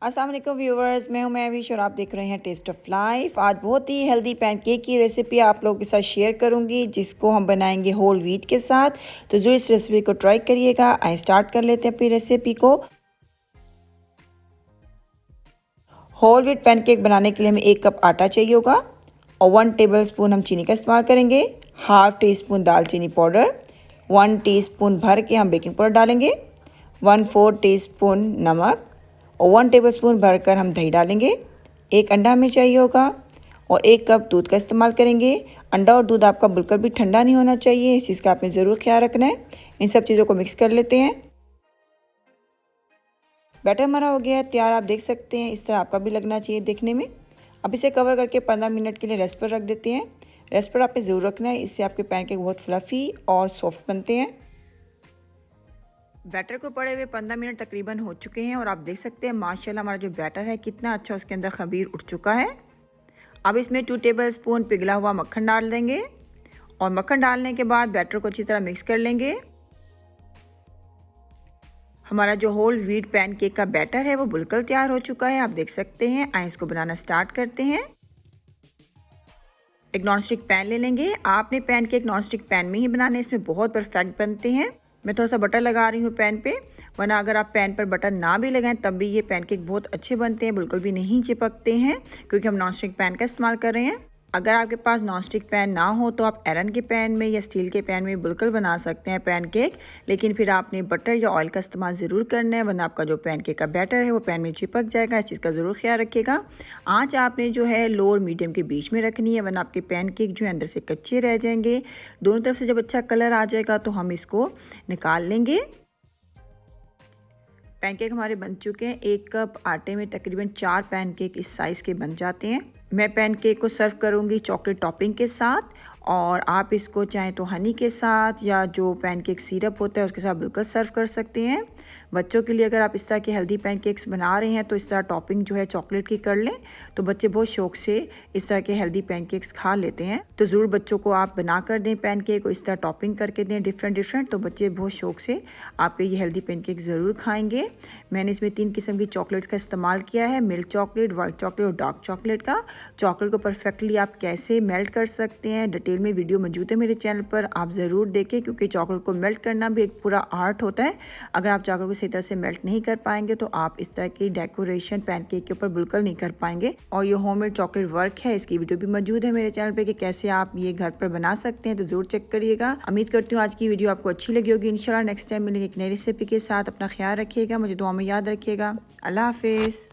अस्सलाम वालेकुम व्यूवर्स, मैं हूं महविश और आप देख रहे हैं टेस्ट ऑफ लाइफ। आज बहुत ही हेल्दी पैनकेक की रेसिपी आप लोगों के साथ शेयर करूंगी, जिसको हम बनाएंगे होल व्हीट के साथ। तो ज़रूर इस रेसिपी को ट्राई करिएगा। आइए स्टार्ट कर लेते हैं अपनी रेसिपी को। होल व्हीट पैनकेक बनाने के लिए हमें 1 कप आटा चाहिए होगा और 1 टेबलस्पून हम चीनी का इस्तेमाल करेंगे। हाफ टी स्पून दालचीनी पाउडर, 1 टीस्पून भर के हम बेकिंग पाउडर डालेंगे, 1/4 टीस्पून नमक और 1 टेबलस्पून भरकर हम दही डालेंगे। 1 अंडा हमें चाहिए होगा और 1 कप दूध का इस्तेमाल करेंगे। अंडा और दूध आपका बिल्कुल भी ठंडा नहीं होना चाहिए, इस चीज़ का आपने ज़रूर ख्याल रखना है। इन सब चीज़ों को मिक्स कर लेते हैं। बैटर हमारा हो गया है तैयार, आप देख सकते हैं इस तरह आपका भी लगना चाहिए देखने में। अब इसे कवर करके 15 मिनट के लिए रेस्ट पर रख देते हैं। रेस्ट पर आपने ज़रूर रखना है, इससे आपके पैनकेक बहुत फ्लफ़ी और सॉफ्ट बनते हैं। बैटर को पड़े हुए 15 मिनट तकरीबन हो चुके हैं और आप देख सकते हैं माशाल्लाह हमारा जो बैटर है कितना अच्छा उसके अंदर खमीर उठ चुका है। अब इसमें 2 टेबलस्पून पिघला हुआ मक्खन डाल देंगे और मक्खन डालने के बाद बैटर को अच्छी तरह मिक्स कर लेंगे। हमारा जो होल व्हीट पैनकेक का बैटर है वो बिल्कुल तैयार हो चुका है, आप देख सकते हैं। आइए इसको बनाना स्टार्ट करते हैं। एक नॉनस्टिक पैन ले लेंगे। आपने पैनकेक नॉनस्टिक पैन में ही बनाने, इसमें बहुत परफेक्ट बनते हैं। मैं थोड़ा सा बटर लगा रही हूँ पैन पे, वरना अगर आप पैन पर बटर ना भी लगाएं तब भी ये पैनकेक बहुत अच्छे बनते हैं, बिल्कुल भी नहीं चिपकते हैं, क्योंकि हम नॉनस्टिक पैन का इस्तेमाल कर रहे हैं। अगर आपके पास नॉनस्टिक पैन ना हो तो आप आयरन के पैन में या स्टील के पैन में बिल्कुल बना सकते हैं पैनकेक, लेकिन फिर आपने बटर या ऑयल का इस्तेमाल ज़रूर करना है, वरना आपका जो पैनकेक का बैटर है वो पैन में चिपक जाएगा। इस चीज़ का ज़रूर ख्याल रखिएगा। आँच आपने जो है लो और मीडियम के बीच में रखनी है, वरना आपके पैनकेक जो है अंदर से कच्चे रह जाएंगे। दोनों तरफ से जब अच्छा कलर आ जाएगा तो हम इसको निकाल लेंगे। पैनकेक हमारे बन चुके हैं। 1 कप आटे में तकरीबन 4 पैनकेक इस साइज़ के बन जाते हैं। मैं पैनकेक को सर्व करूंगी चॉकलेट टॉपिंग के साथ, और आप इसको चाहें तो हनी के साथ या जो पैनकेक सिरप होता है उसके साथ बिल्कुल सर्व कर सकते हैं। बच्चों के लिए अगर आप इस तरह के हेल्दी पैनकेक्स बना रहे हैं तो इस तरह टॉपिंग जो है चॉकलेट की कर लें, तो बच्चे बहुत शौक से इस तरह के हेल्दी पैनकेक्स खा लेते हैं। तो ज़रूर बच्चों को आप बना कर दें पैनकेक और इस तरह टॉपिंग करके दें डिफरेंट, तो बच्चे बहुत शौक से आपके ये हेल्दी पैनकेक ज़रूर खाएँगे। मैंने इसमें 3 किस्म की चॉकलेट का इस्तेमाल किया है, मिल्क चॉकलेट, वाइट चॉकलेट और डार्क चॉकलेट का। चॉकलेट को परफेक्टली आप कैसे मेल्ट कर सकते हैं डिटेल में वीडियो मौजूद है मेरे चैनल पर, आप ज़रूर देखें, क्योंकि चॉकलेट को मेल्ट करना भी एक पूरा आर्ट होता है। अगर आप चॉकलेट को सही तरह से मेल्ट नहीं कर पाएंगे तो आप इस तरह की डेकोरेशन पैनकेक के ऊपर बिल्कुल नहीं कर पाएंगे। और ये होममेड चॉकलेट वर्क है, इसकी वीडियो भी मौजूद है मेरे चैनल पर कि कैसे आप ये घर पर बना सकते हैं, तो ज़रूर चेक करिएगा। उम्मीद करती हूँ आज की वीडियो आपको अच्छी लगी होगी। इंशाल्लाह नेक्स्ट टाइम मिलेंगे एक नई रेसिपी के साथ। अपना ख्याल रखिएगा, मुझे दुआ में याद रखिएगा। अल्लाह हाफिज़।